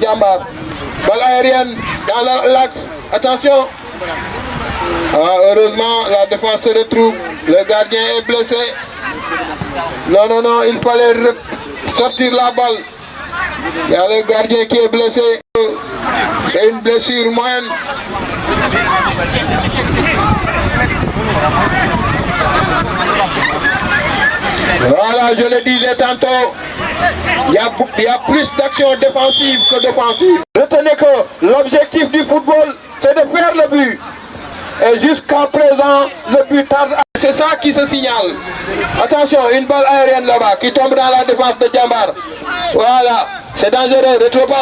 Djambar. Balle aérienne dans l'axe. Attention. Heureusement, la défense se retrouve. Le gardien est blessé. Non, il fallait sortir la balle. Il y a le gardien qui est blessé. C'est une blessure moyenne. Voilà, je le disais tantôt, il y a plus d'actions défensives que d'offensives. Retenez que l'objectif du football, c'est de faire le but. Et jusqu'à présent, le but tarde. C'est ça qui se signale. Attention, une balle aérienne là-bas qui tombe dans la défense de Djambar. Voilà, c'est dangereux.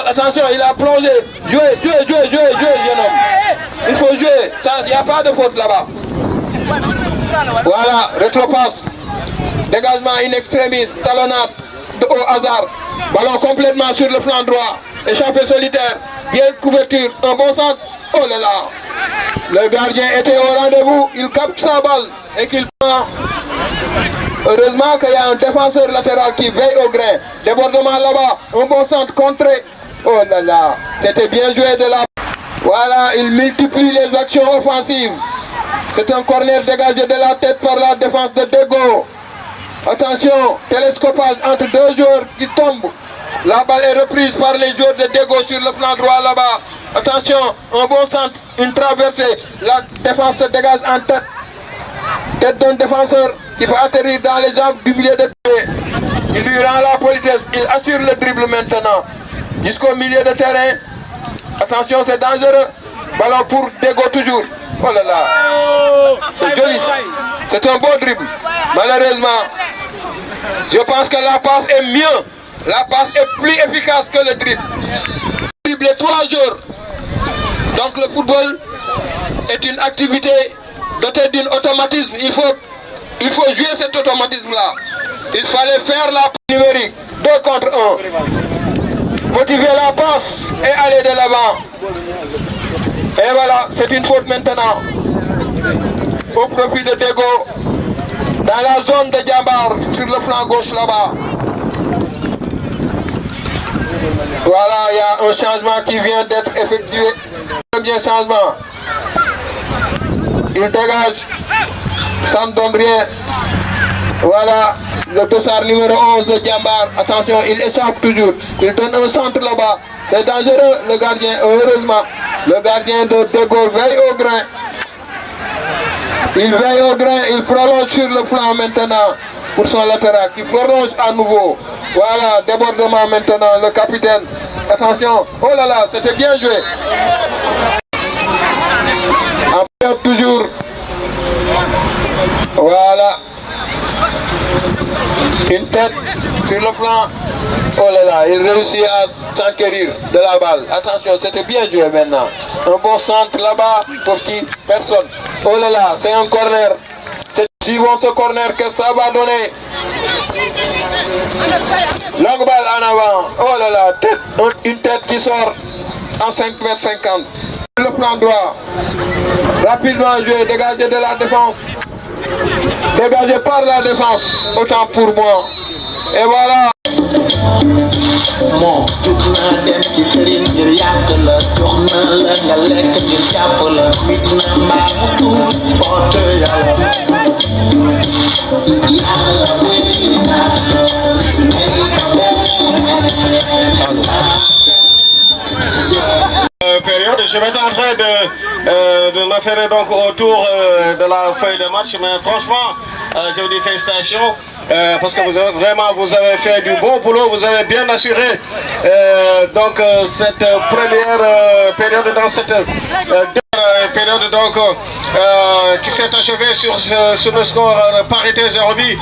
Attention, il a plongé. Jouez, jeune homme. Il faut jouer. Il n'y a pas de faute là-bas. Voilà, rétropasse. Dégagement in extremis, talonnade au hasard. Ballon complètement sur le flanc droit. Échappé solitaire. Bien couverture. Un bon centre. Oh là là. Le gardien était au rendez-vous. Il capte sa balle et qu'il prend. Heureusement qu'il y a un défenseur latéral qui veille au grain. Débordement là-bas. Un bon centre contré. Oh là là. C'était bien joué de là. Voilà, il multiplie les actions offensives. C'est un corner dégagé de la tête par la défense de Dego. Attention, télescopage entre deux joueurs qui tombent. La balle est reprise par les joueurs de Dego sur le plan droit là-bas. Attention, un bon centre, une traversée. La défense se dégage en tête. Tête d'un défenseur qui va atterrir dans les jambes du milieu de terrain. Il lui rend la politesse, il assure le dribble maintenant. Jusqu'au milieu de terrain. Attention, c'est dangereux. Ballon pour Dego toujours. Oh là là. C'est joli ça. C'est un beau dribble. Malheureusement, je pense que la passe est mieux. La passe est plus efficace que le dribble. Dribble 3 jours. Donc le football est une activité dotée d'un automatisme. Il faut jouer cet automatisme-là. Il fallait faire la numérique. 2 contre 1. Motiver la passe et aller de l'avant. Et voilà, c'est une faute maintenant. Au profit de Dego. Dans la zone de Djambar, sur le flanc gauche là-bas. Voilà, il y a un changement qui vient d'être effectué. Premier changement. Il dégage. Ça ne donne rien. Voilà, le dossard numéro 11 de Djambar. Attention, il échappe toujours. Il donne un centre là-bas. C'est dangereux, le gardien, heureusement. Le gardien de Dego veille au grain. Il veille au grain, il prolonge sur le flanc maintenant pour son latéral, qui prolonge à nouveau. Voilà, débordement maintenant, le capitaine. Attention, oh là là, c'était bien joué. Après, toujours. Voilà. Une tête sur le flanc. Oh là là, il réussit à s'enquérir de la balle. Attention, c'était bien joué maintenant. Un bon centre là-bas pour qui? Personne. Oh là là, c'est un corner. Suivons ce corner, que ça va donner. Longue balle en avant. Oh là là, une tête qui sort en 5,50 m. Le plan droit. Rapidement joué, dégagé de la défense. Dégagé par la défense. Autant pour moi. Et voilà. Mon jug naa dem ci sëriñ ngir yàq la jox naa la nga lekk ngir jàpp la wis na mbaa mu suul foote yàlla yàlla wéy période. Je vais être en train de référer donc autour de la feuille de match, mais franchement, je vous dis félicitations. Parce que vous avez fait du bon boulot, vous avez bien assuré donc cette première période dans cette période donc qui s'est achevée sur le score parité 0-8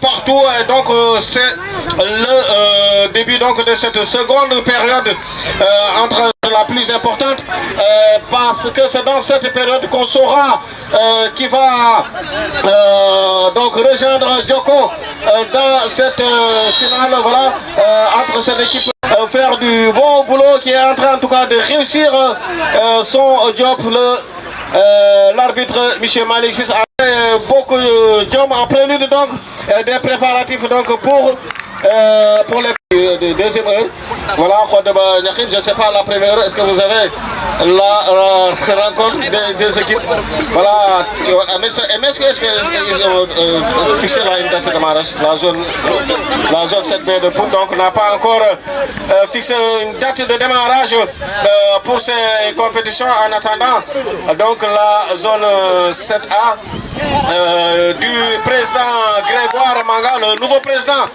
partout, et donc c'est le début donc de cette seconde période entre la plus importante, parce que c'est dans cette période qu'on saura qui va donc rejoindre Djoko dans cette finale, voilà, entre cette équipe. Faire du bon boulot, qui est en train en tout cas de réussir son job, l'arbitre M. Malik Ciss a fait beaucoup de job en prélude donc des préparatifs donc pour les de deuxième heure. Voilà, je ne sais pas la première heure, est-ce que vous avez la rencontre des deux équipes? Voilà, mais est-ce qu'ils ont fixé une date de démarrage, la zone 7B de Pout, donc on n'a pas encore fixé une date de démarrage pour ces compétitions en attendant donc la zone 7A du président Grégoire Manga, le nouveau président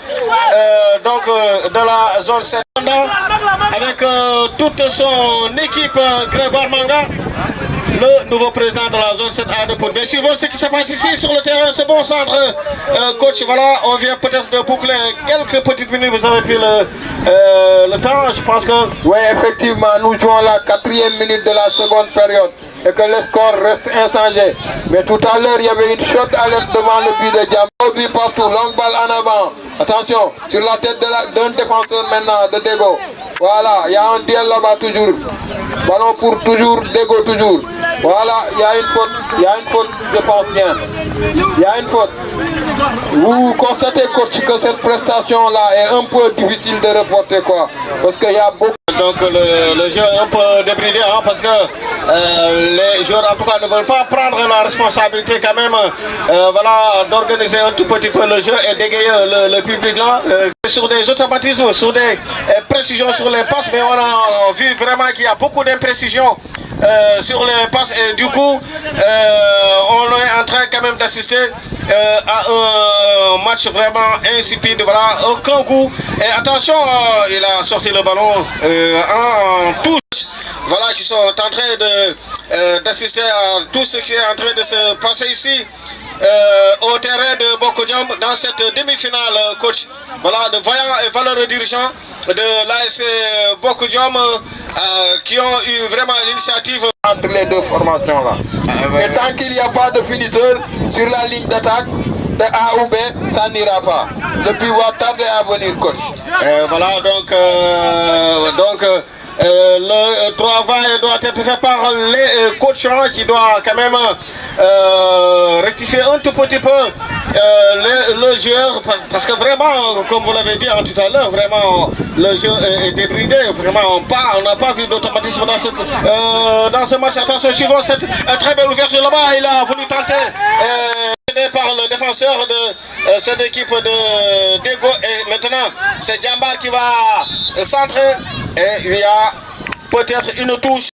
donc de la zone 7 avec toute son équipe. Grégoire Manga, le nouveau président de la zone 7A de Pout. Mais suivons ce qui se passe ici sur le terrain, ce bon centre, coach. Voilà, on vient peut-être de boucler quelques petites minutes. Vous avez pris le temps, je pense que... Oui, effectivement, nous jouons la 4e minute de la seconde période et que le score reste inchangé. Mais tout à l'heure, il y avait une chaude alerte devant le but de Diambo. But partout, longue balle en avant. Attention, sur la tête d'un défenseur maintenant, de Dego. Voilà, il y a un duel là-bas toujours. Ballon pour toujours, Dego toujours. Voilà, il y a une faute, je pense bien. Il y a une faute. Vous constatez, coach, que cette prestation-là est un peu difficile de reporter, quoi. Parce qu'il y a beaucoup... Donc le jeu est un peu débridé, hein, parce que les joueurs en tout cas ne veulent pas prendre la responsabilité quand même voilà, d'organiser un tout petit peu le jeu et d'égayer le public là sur des automatismes, sur des précisions sur les passes, mais on a vu vraiment qu'il y a beaucoup d'imprécisions sur les passes et du coup on est en train quand même d'assister à un match vraiment insipide, voilà, aucun coup. Et attention, il a sorti le ballon en touche, voilà, qui sont en train d'assister à tout ce qui est en train de se passer ici au terrain de Bokodiam dans cette demi-finale, coach. Voilà, de vaillants et valeureux dirigeants de l'ASC Bokodiam qui ont eu vraiment l'initiative entre les deux formations là. Et tant qu'il n'y a pas de finisseur sur la ligne d'attaque de A ou B, ça n'ira pas. Le but va tarder à venir, coach. Voilà, donc le travail doit être fait par les coachs qui doivent quand même rectifier un tout petit peu le joueur, parce que vraiment, comme vous l'avez dit tout à l'heure, vraiment le jeu est débridé, vraiment on n'a pas vu d'automatisme dans ce match. Attention, suivant cette très belle ouverture là-bas, il a voulu tenter par le défenseur de cette équipe de Dego, et maintenant c'est Djambar qui va centrer et il y a peut-être une touche.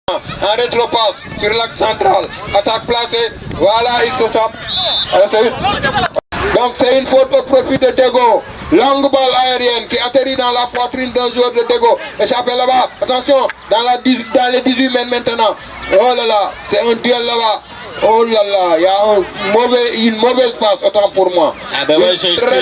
En rétropasse sur l'axe central, attaque placée, voilà, il se tape. Donc c'est une faute au profit de Dego. Longue balle aérienne qui atterrit dans la poitrine d'un joueur de Dego. Échappé là-bas, attention, dans les 18 mètres maintenant. Oh là là, c'est un duel là-bas. Oh là là, il y a une mauvaise passe, autant pour moi. Ah ben ouais, très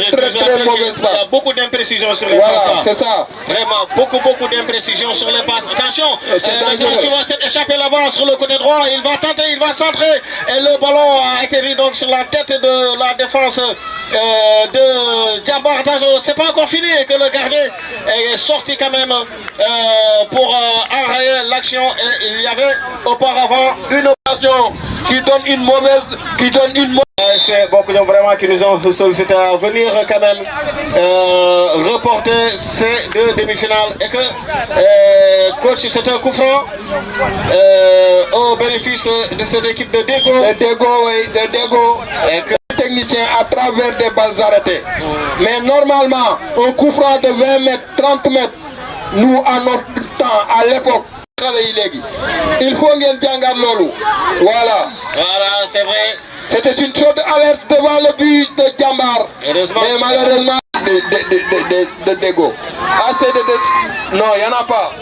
mauvaise passe. Il y a beaucoup d'imprécisions sur les passes. Voilà, c'est ça. Vraiment, beaucoup d'imprécisions sur les passes. Attention, tu vois cette échappée là-bas sur le côté droit, il va tenter, il va centrer. Et le ballon a atterri donc sur la tête de la défense de Djambar. Attention, c'est pas encore fini que le gardien est sorti quand même pour enrayer l'action. Et il y avait auparavant une opération qui donne une mauvaise... C'est beaucoup de gens vraiment qui nous ont sollicité à venir quand même reporter ces deux demi-finales et que coach, c'est un coup franc au bénéfice de cette équipe de Dego. De Dego, oui, de Dego. Et que le technicien à travers des balles arrêtées. Mais normalement, un coup franc de 20 mètres, 30 mètres, nous à notre temps, à l'époque, il faut ngeen jàngat loolu. Voilà, c'est vrai. C'était une chaude alerte devant le but de Djambar. Mais malheureusement de Dego. Assez de... Non, il n'y en a pas.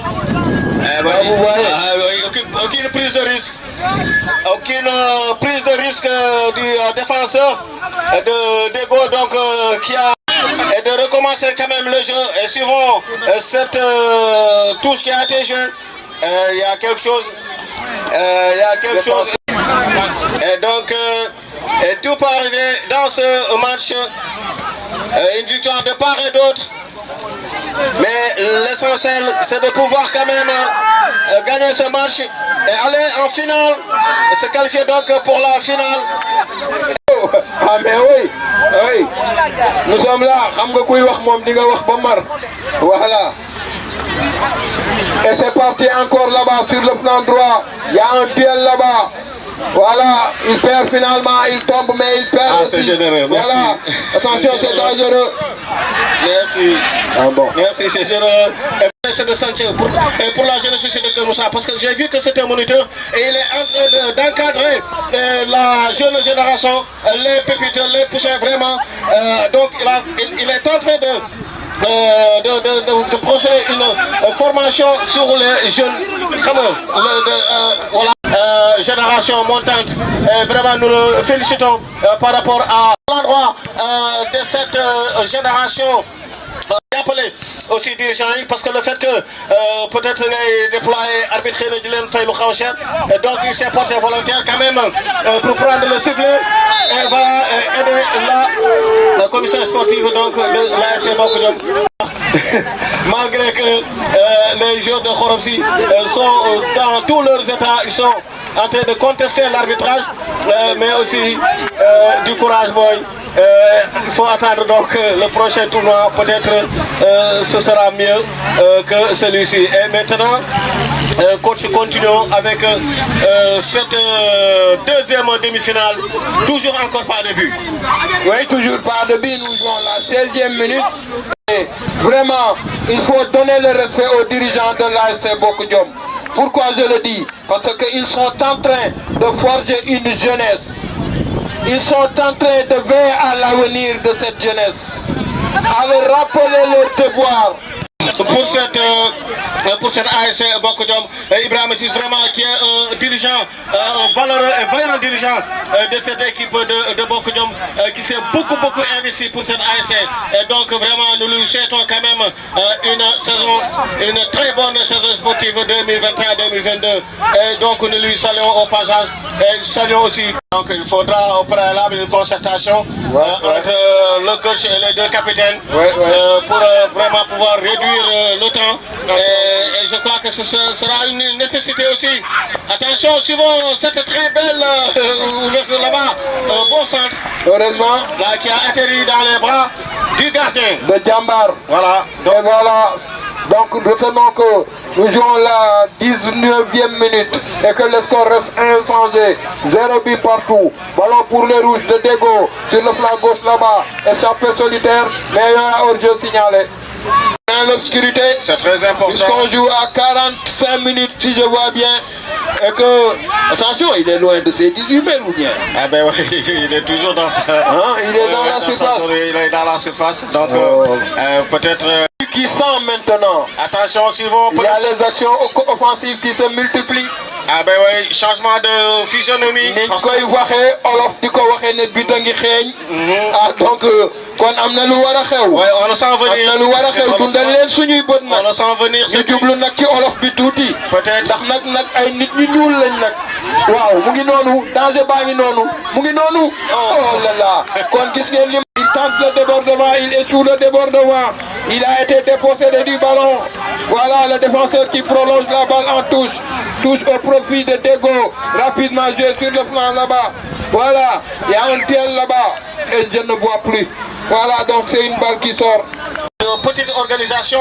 Vous voyez, aucune prise de risque. Aucune prise de risque du défenseur de Dego, donc qui a... Et de recommencer quand même le jeu. Et suivant cette touche qui a été jouée, il y a quelque chose. Et donc, tout peut arriver dans ce match. Une victoire de part et d'autre. Mais l'essentiel, c'est de pouvoir quand même gagner ce match et aller en finale. Et se qualifier donc pour la finale. Ah mais oui, oui. Nous sommes là. Xam nga kuy wax mom di nga wax ba mar. Voilà. Et c'est parti encore là-bas sur le flanc droit. Il y a un duel là-bas. Voilà, il perd finalement, il tombe, mais il perd. Ah, c'est généreux, merci. Voilà, attention, c'est dangereux. Merci. Ah bon. Merci, c'est généreux. Et c'est de Sanchez pour la jeunesse de Kermoussa, parce que j'ai vu que c'était un moniteur et il est en train d'encadrer la jeune génération, les pépites, les poussins vraiment. Donc il est en train de procéder une formation sur les jeunes, voilà, génération montante. Et vraiment, nous le félicitons par rapport à l'endroit de cette génération. Appeler aussi dirigeants parce que le fait que peut-être les déployés arbitrés ne Dylan fait le chaos cher, donc il s'est porté volontaire quand même pour prendre le sifflet et va aider la commission sportive donc de l'ASC Bokodiom. Malgré que les joueurs de Khoromsi sont dans tous leurs états, ils sont en train de contester l'arbitrage, mais aussi du courage boy. Il faut attendre donc le prochain tournoi, peut-être ce sera mieux que celui-ci. Et maintenant, coach, continuons avec cette deuxième demi-finale, toujours encore pas de but. Oui, toujours pas de but, nous jouons la 16e minute. Et vraiment, il faut donner le respect aux dirigeants de l'ASC Bokodiom. Pourquoi je le dis? Parce qu'ils sont en train de forger une jeunesse. Ils sont en train de veiller à l'avenir de cette jeunesse, à leur rappeler leurs devoirs. Pour cette ASC Bokodiom, Ibrahim Sis vraiment qui est un dirigeant, un valeureux et vaillant dirigeant de cette équipe de Bokodiom qui s'est beaucoup investi pour cette ASC. Et donc vraiment nous lui souhaitons quand même une très bonne saison sportive 2021-2022. Et donc nous lui saluons au passage et saluons aussi. Donc il faudra au préalable une concertation entre le coach et les deux capitaines pour vraiment pouvoir réduire le temps. Et je crois que ce sera une nécessité aussi. Attention, suivons cette très belle ouverture là-bas, un bon centre. Heureusement, là, qui a atterri dans les bras du gardien. De Djambar. Voilà. Et voilà. Donc retenons que nous jouons la 19e minute et que le score reste inchangé. 0 but partout. Ballon pour les rouges de Dego sur le flanc gauche là-bas. Échappé solitaire, mais il y a hors-jeu signalé. L'obscurité, c'est très important. Puisqu'on joue à 45 minutes si je vois bien. Et que, attention, il est loin de ses 18 mètres ou bien? Ah ben oui, il est toujours dans sa... il est dans la surface. Il est dans la surface, donc peut-être... Qui sent maintenant. Attention, suivons... Il y a les actions offensives qui se multiplient. Ah ben oui, changement de physionomie. Ni koy waxee olof di ko waxee ne bit a ngi xeeñ. Ah donc kon am na lu war a xew. Oui, on le sent venir. am na lu war a xew dundal leen suñuy bët nag. On le sent venir. ñu jublu nag ci olof bi tuuti. Peut-être. ndax nag ay nit ñu ñuul lañ nag. waaw mu ngi noonu danger baa ngi noonu mu ngi noonu. Oh là là kon gis ngeen li. Il tente le débordement, il échoue le débordement. Il a été dépossédé du ballon. Voilà le défenseur qui prolonge la balle en touche. Touche au profit de Dego. Rapidement joué sur le flanc là-bas. Voilà, il y a un duel là-bas. Et je ne vois plus. Voilà, donc c'est une balle qui sort. Petite organisation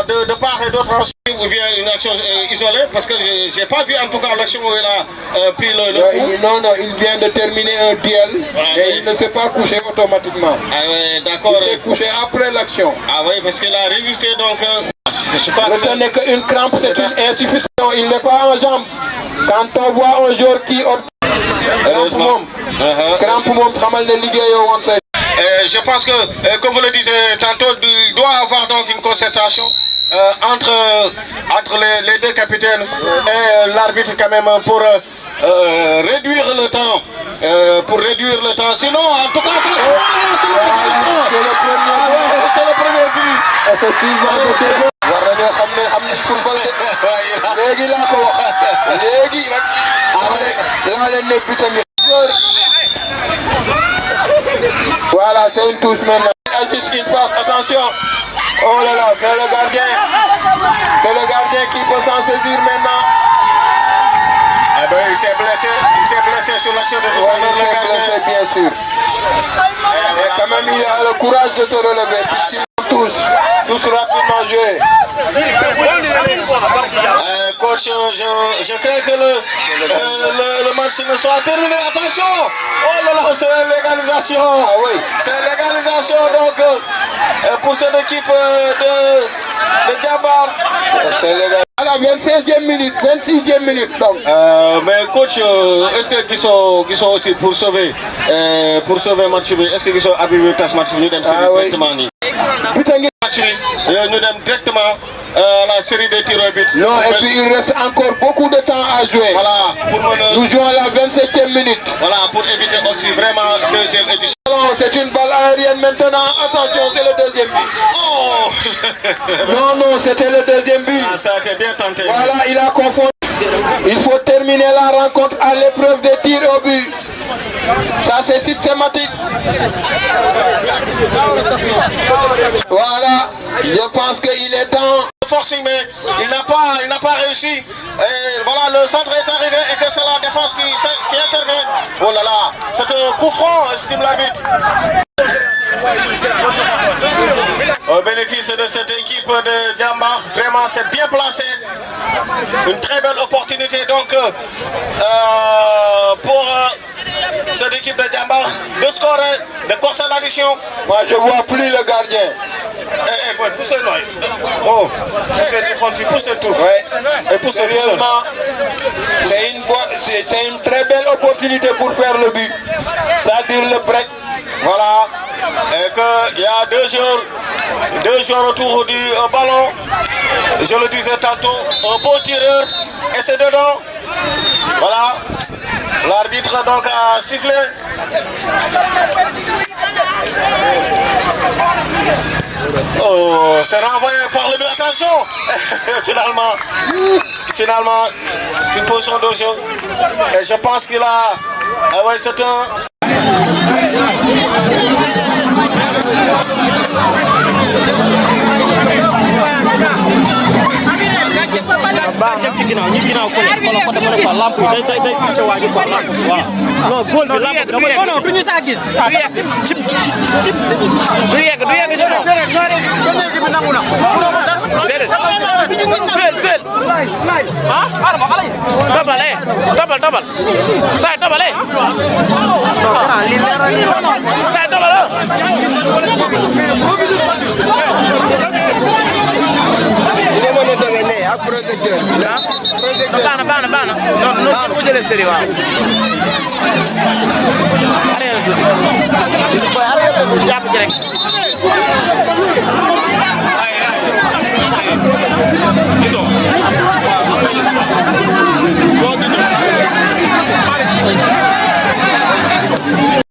de part et d'autre ou bien une action isolée, parce que je n'ai pas vu en tout cas l'action où il a pris le coup. Non, il vient de terminer un duel, mais il ne s'est pas couché automatiquement. Ah oui, d'accord. Il s'est couché après l'action. Ah oui, parce qu'il a résisté donc... Retenez qu'une crampe c'est une insuffisance, il n'est pas en jambe. Quand on voit un joueur qui... Crampe mom, xamal ne liggéeyoo woon say. Je pense que, comme vous le disiez tantôt, il doit y avoir donc une concertation entre les deux capitaines et l'arbitre quand même pour réduire le temps. Sinon, en tout cas, c'est le premier but. Effectivement, war nañoo xam ne football de léegi laa ko wax léegi rek laa leen ne bitam. Voilà, c'est une touche maintenant. Il passe, attention. Oh là là, c'est le gardien. C'est le gardien qui peut s'en saisir maintenant. Ah ben, il s'est blessé sur l'action de tout Ouais, il s'est blessé, bien sûr. Et quand même, il a le courage de se relever, puisqu'ils ont tous rapidement joué. Coach, je crains que le match ne soit terminé. Attention! Oh là là, c'est l'égalisation. Ah oui. C'est l'égalisation donc pour cette équipe de Diambar. C'est légal. À la 26e minute, 26e minute donc. Mais coach, est-ce qu'ils sont aussi pour sauver le match? Est-ce qu'ils sont habitués à ce match? Nous directement. Putain, Match, nous sommes directement à la série des tirs au but. non, et puis il reste encore beaucoup de temps à jouer. Voilà, Nous jouons à la 27e minute. voilà, pour éviter aussi vraiment deuxième édition. C'est une balle aérienne maintenant. Attention, c'est le deuxième but. Oh Non, c'était le deuxième but. Ah, ça a été bien tenté. Voilà, il a confondu. Il faut terminer la rencontre à l'épreuve des tirs au but. Ça, c'est systématique. Voilà, je pense qu'il est temps. Forcing, mais il n'a pas réussi. Et voilà, le centre est arrivé et que c'est la défense qui intervient. Oh là là, c'est un coup franc, estime l'arbitre. Au bénéfice de cette équipe de Diambar, vraiment c'est bien placé. Une très belle opportunité donc pour cette équipe de Diambar de scorer, de corser l'addition. Moi, je vois plus le gardien. Pousse-le loin. Oh, pousse-le tout. Ouais. Et pousse-le Sérieusement, c'est une très belle opportunité pour faire le but. C'est-à-dire le break. Voilà. Et qu'il y a deux joueurs autour du ballon. Je le disais tantôt, un beau tireur. Et c'est dedans. Voilà. L'arbitre donc a sifflé. Oh, c'est renvoyé par le but. Attention. Finalement, c'est une position de jeu. Et je pense qu'il a... Ah ouais, c'est un... Allez,